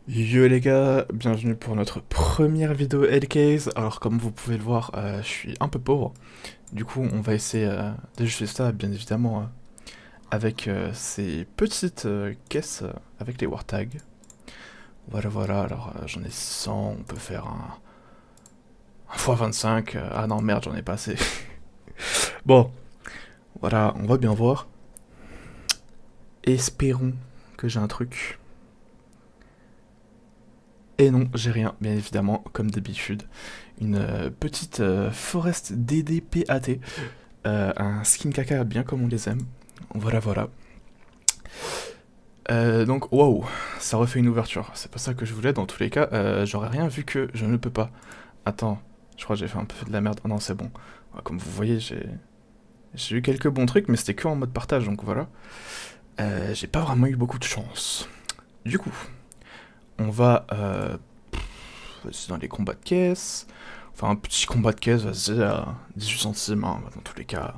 Yo les gars, bienvenue pour notre première vidéo Hellcase. Alors comme vous pouvez le voir, je suis un peu pauvre. Du coup on va essayer d'ajuster ça bien évidemment avec ces petites caisses avec les Wartag. Voilà voilà, alors j'en ai 100, on peut faire un x25. Ah non merde, j'en ai pas assez. Bon, voilà, on va bien voir. Espérons que j'ai un truc. Et non, j'ai rien, bien évidemment, comme d'habitude. Une petite Forest DDPAT, un skin caca bien comme on les aime. Voilà, voilà. Donc, waouh, ça refait une ouverture. C'est pas ça que je voulais, dans tous les cas. J'aurais rien vu que je ne peux pas. Attends, je crois que j'ai fait un peu de la merde. Oh non, c'est bon. Ouais, comme vous voyez, j'ai eu quelques bons trucs, mais c'était que en mode partage, donc voilà. J'ai pas vraiment eu beaucoup de chance. Du coup, on va c'est dans les combats de caisse. Enfin, un petit combat de caisse, vas-y, à 18 centimes, hein. Dans tous les cas,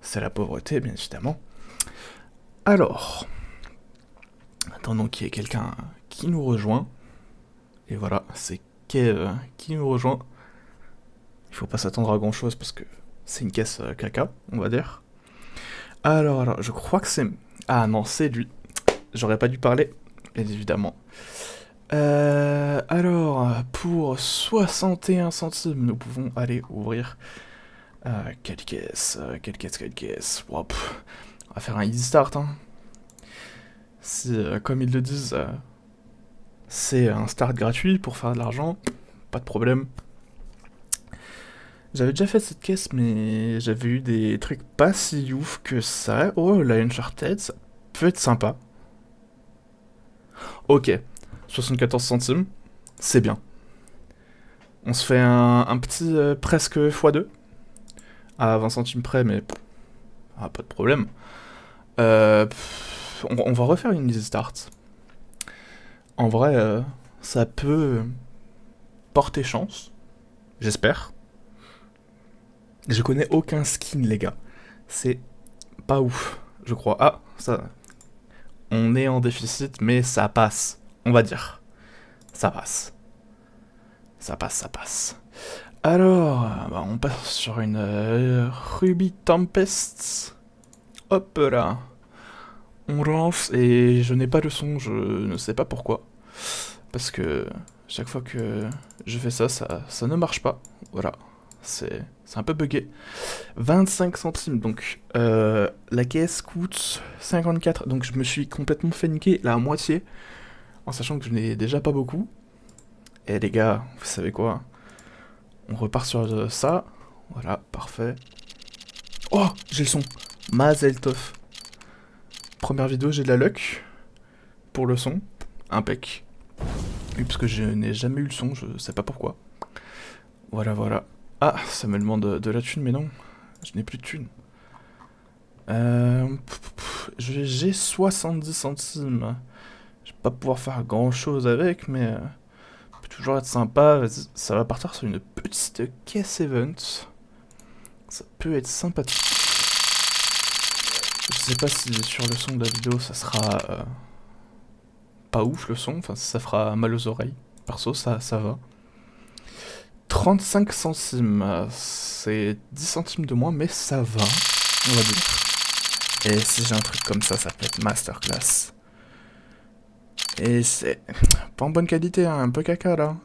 c'est la pauvreté, bien évidemment. Alors, attendons qu'il y ait quelqu'un qui nous rejoint. Et voilà, c'est Kev qui nous rejoint. Il faut pas s'attendre à grand chose parce que c'est une caisse caca, on va dire. Alors, je crois que c'est. Ah non, c'est lui. J'aurais pas dû parler, bien évidemment. Alors, pour 61 centimes, nous pouvons aller ouvrir. Quelle caisse. Wow, on va faire un easy start, hein. Si, comme ils le disent, c'est un start gratuit pour faire de l'argent, pas de problème. J'avais déjà fait cette caisse, mais j'avais eu des trucs pas si ouf que ça. Oh, la Uncharted, ça peut être sympa. Ok, 74 centimes, c'est bien. On se fait un petit presque x2, à 20 centimes près, mais pas de problème. On va refaire une easy start. En vrai, ça peut porter chance, j'espère. Je connais aucun skin, les gars. C'est pas ouf, je crois. Ah, ça. On est en déficit, mais ça passe. On va dire. Ça passe. Ça passe, ça passe. Alors, bah, on passe sur une Ruby Tempest. Hop là. On lance et je n'ai pas le son, je ne sais pas pourquoi. Parce que chaque fois que je fais ça, ça ne marche pas. Voilà. C'est un peu bugué. 25 centimes, donc la caisse coûte 54, donc je me suis complètement fait niquer la moitié, en sachant que je n'ai déjà pas beaucoup. Et les gars, vous savez quoi? On repart sur ça. Voilà, parfait. Oh, j'ai le son. Mazel tov. Première vidéo, j'ai de la luck pour le son. Impec. Oui, parce que je n'ai jamais eu le son, je sais pas pourquoi. Voilà, voilà. Ah, ça me demande de la thune, mais non, je n'ai plus de thune. J'ai 70 centimes. Je vais pas pouvoir faire grand chose avec, mais peut toujours être sympa. Ça va partir sur une petite caisse event. Ça peut être sympathique. Je sais pas si sur le son de la vidéo ça sera pas ouf le son, enfin ça fera mal aux oreilles. Perso, ça va. 35 centimes, c'est 10 centimes de moins, mais ça va, on va dire. Et si j'ai un truc comme ça peut être masterclass. Et c'est pas en bonne qualité, hein, un peu caca là.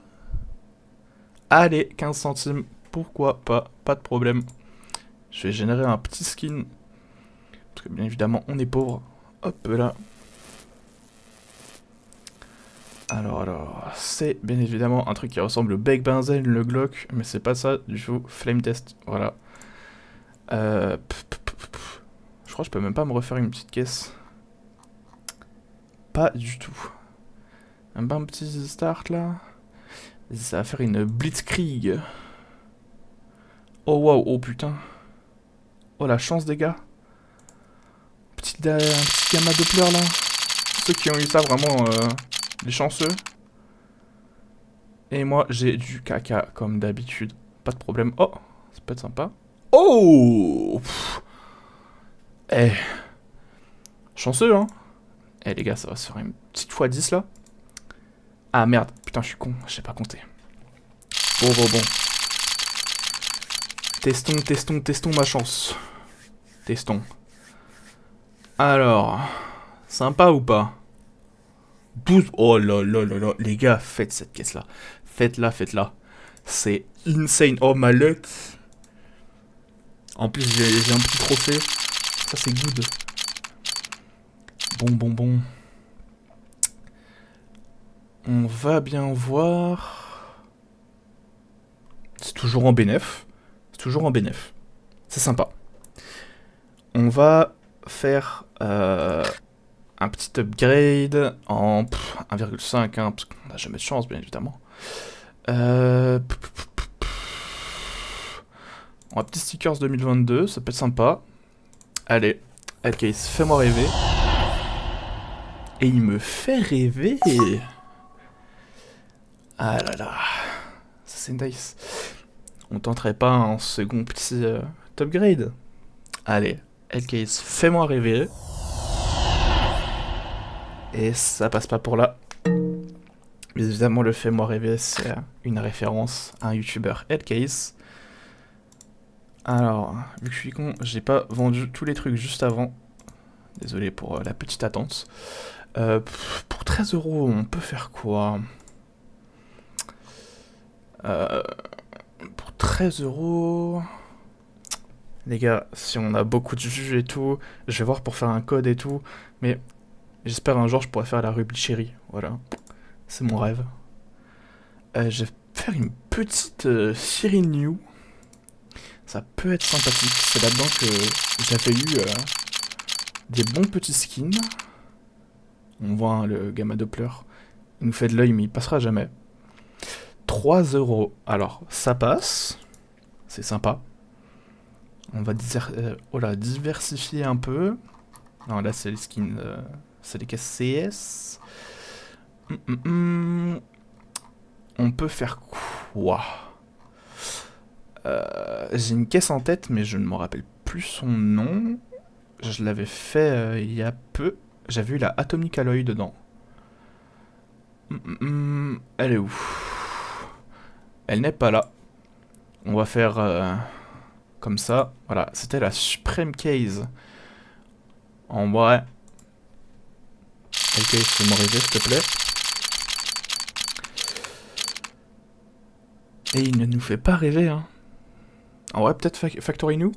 Allez, 15 centimes, pourquoi pas, pas de problème. Je vais générer un petit skin. Parce que bien évidemment, on est pauvre. Hop là. Alors, c'est bien évidemment un truc qui ressemble au Beck Benzen, le Glock, mais c'est pas ça du tout. Flame Test, voilà. Je crois que je peux même pas me refaire une petite caisse. Pas du tout. Un petit start là. Ça va faire une Blitzkrieg. Oh waouh, oh putain. Oh la chance des gars. Un petit gamma Doppler là. Ceux qui ont eu ça vraiment, les chanceux. Et moi j'ai du caca comme d'habitude. Pas de problème. Oh, ça peut être sympa. Oh pff. Eh, chanceux hein. Eh les gars, ça va se faire une petite x10 là. Ah merde, putain, je suis con, je sais pas compter. Bon. Testons ma chance. Testons. Alors, sympa ou pas? 12. Oh là. Les gars, faites cette caisse-là. Faites-la. C'est insane. Oh, ma luck. En plus, j'ai un petit trophée. Ça, c'est good. Bon. On va bien voir. C'est toujours en bénéf. C'est sympa. On va faire un petit upgrade en 1,5, hein, parce qu'on n'a jamais de chance, bien évidemment. On va petit stickers 2022, ça peut être sympa. Allez, Headcase, fais-moi rêver. Et il me fait rêver. Ah là là, ça c'est nice. On tenterait pas un second petit upgrade? Allez, Headcase, fais-moi rêver. Et ça passe pas pour là. Mais évidemment, le fais-moi rêver, c'est une référence à un youtubeur Headcase. Alors, vu que je suis con, j'ai pas vendu tous les trucs juste avant. Désolé pour la petite attente. Pour 13 €, on peut faire quoi? Pour 13 €... Les gars, si on a beaucoup de vues et tout, je vais voir pour faire un code et tout. Mais j'espère un jour je pourrai faire la Ruby Cherry. Voilà. C'est mon rêve. Je vais faire une petite Cyril New. Ça peut être sympathique. C'est là-dedans que j'avais eu des bons petits skins. On voit hein, le Gamma Doppler. Il nous fait de l'œil, mais il passera jamais. 3 €. Alors, ça passe. C'est sympa. On va diversifier un peu. Non, là, c'est les skins... c'est les caisses CS. On peut faire quoi? J'ai une caisse en tête, mais je ne me rappelle plus son nom. Je l'avais fait il y a peu. J'avais eu la Atomic Alloy dedans. Elle est où? Elle n'est pas là. On va faire comme ça. Voilà, c'était la Supreme Case. En vrai. Ok, fais-moi rêver, s'il te plaît. Et il ne nous fait pas rêver, hein. En vrai, peut-être Factory New?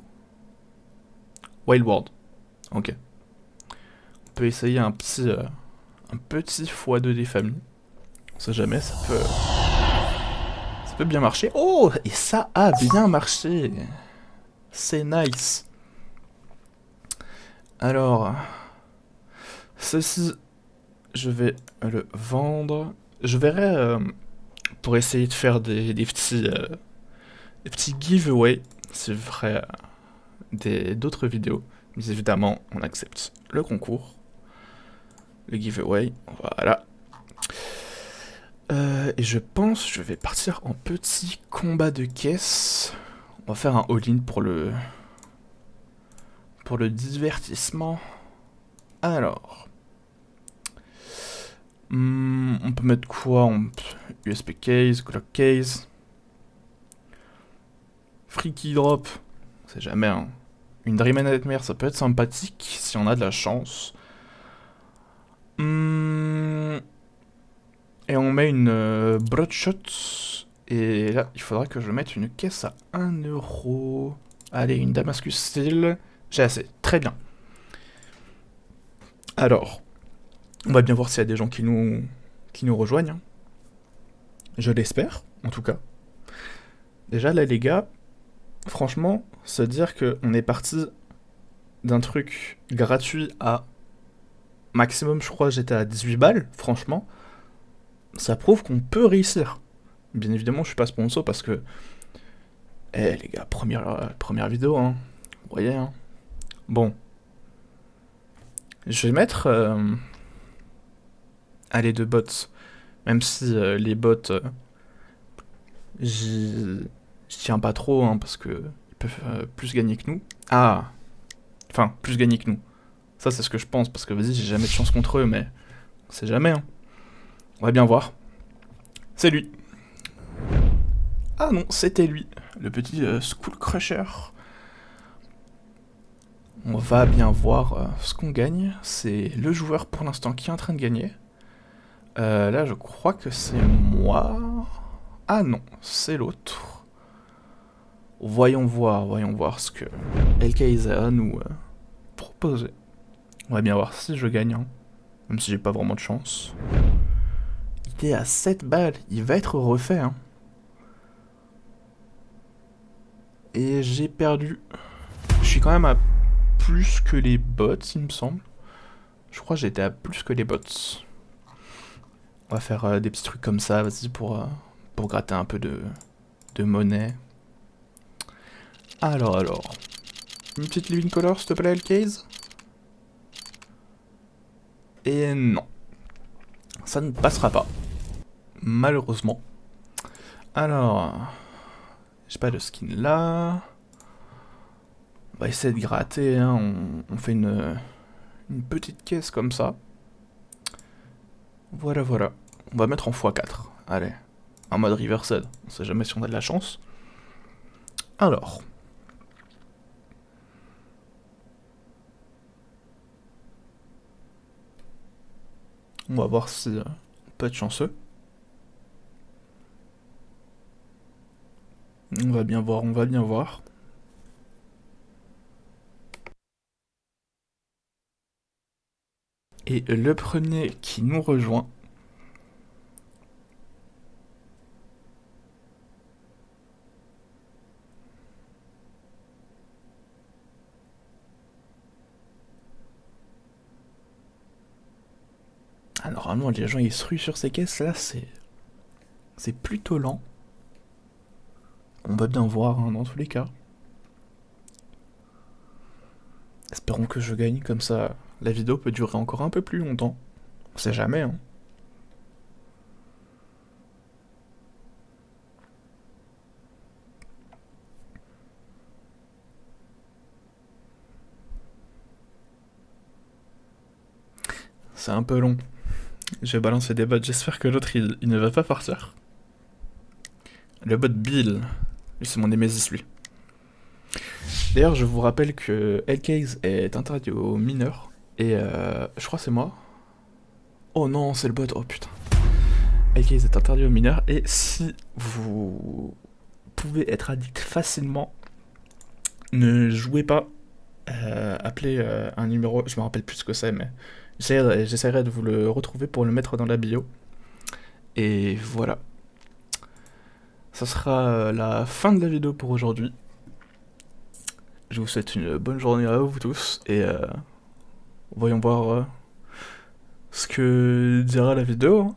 Wild World. Ok. On peut essayer un petit x2 des familles. On sait jamais, ça peut bien marcher. Oh, et ça a bien marché. C'est nice. Alors, ceci, je vais le vendre. Je verrai pour essayer de faire des petits giveaways. C'est vrai, d'autres vidéos. Mais évidemment, on accepte le concours. Le giveaway, voilà. Et je pense que je vais partir en petit combat de caisse. On va faire un all-in pour le divertissement. Alors, on peut mettre quoi? USB case, Glock case, Freaky drop, on sait jamais. Hein. Une Dream and Nightmare, ça peut être sympathique si on a de la chance. Et on met une Broadshot. Et là, il faudra que je mette une caisse à 1 €. Allez, une Damascus Steel. J'ai assez. Très bien. Alors, on va bien voir s'il y a des gens qui nous rejoignent. Je l'espère, en tout cas. Déjà, là, les gars, franchement, se dire qu'on est parti d'un truc gratuit à maximum, je crois, j'étais à 18 balles, franchement, ça prouve qu'on peut réussir. Bien évidemment, je suis pas sponsor parce que... Eh les gars, première vidéo, hein. Vous voyez, hein. Bon. Je vais mettre... les 2 bots. Même si les bots... j'y tiens pas trop, hein, parce que ils peuvent plus gagner que nous. Ah. Enfin, plus gagner que nous. Ça, c'est ce que je pense, parce que vas-y, j'ai jamais de chance contre eux, mais... On sait jamais, hein. On va bien voir. C'est lui. Ah non, c'était lui, le petit Skull Crusher. On va bien voir ce qu'on gagne. C'est le joueur pour l'instant qui est en train de gagner. Là, je crois que c'est moi. Ah non, c'est l'autre. Voyons voir ce que LKZ a à nous proposer. On va bien voir si je gagne, hein. Même si j'ai pas vraiment de chance. Il est à 7 balles, il va être refait, hein. Et j'ai perdu. Je suis quand même à plus que les bots, il me semble. Je crois que j'étais à plus que les bots. On va faire des petits trucs comme ça, vas-y, pour gratter un peu de monnaie. Alors. Une petite living color, s'il te plaît, L-Case. Et non. Ça ne passera pas. Malheureusement. Alors. J'ai pas de skin là. On va essayer de gratter, hein. On fait une petite caisse comme ça. Voilà. On va mettre en x4. Allez. En mode reversed. On sait jamais si on a de la chance. Alors. On va voir si on peut être chanceux. On va bien voir. Et le premier qui nous rejoint. Ah, normalement, les gens ils se ruent sur ces caisses là, c'est plutôt lent. On va bien voir, hein, dans tous les cas. Espérons que je gagne, comme ça la vidéo peut durer encore un peu plus longtemps. On sait jamais, hein. C'est un peu long. Je vais balancer des bots, j'espère que l'autre il ne va pas partir. Le bot Bill. Lui c'est mon némésis lui. D'ailleurs je vous rappelle que L-Case est interdit aux mineurs. Et je crois que c'est moi. Oh non, c'est le bot, oh putain. L-Case est interdit aux mineurs et si vous pouvez être addict facilement, ne jouez pas. Appelez un numéro, je me rappelle plus ce que c'est, mais j'essaierai de vous le retrouver pour le mettre dans la bio. Et voilà. Ça sera la fin de la vidéo pour aujourd'hui. Je vous souhaite une bonne journée à vous tous et voyons voir ce que dira la vidéo, hein.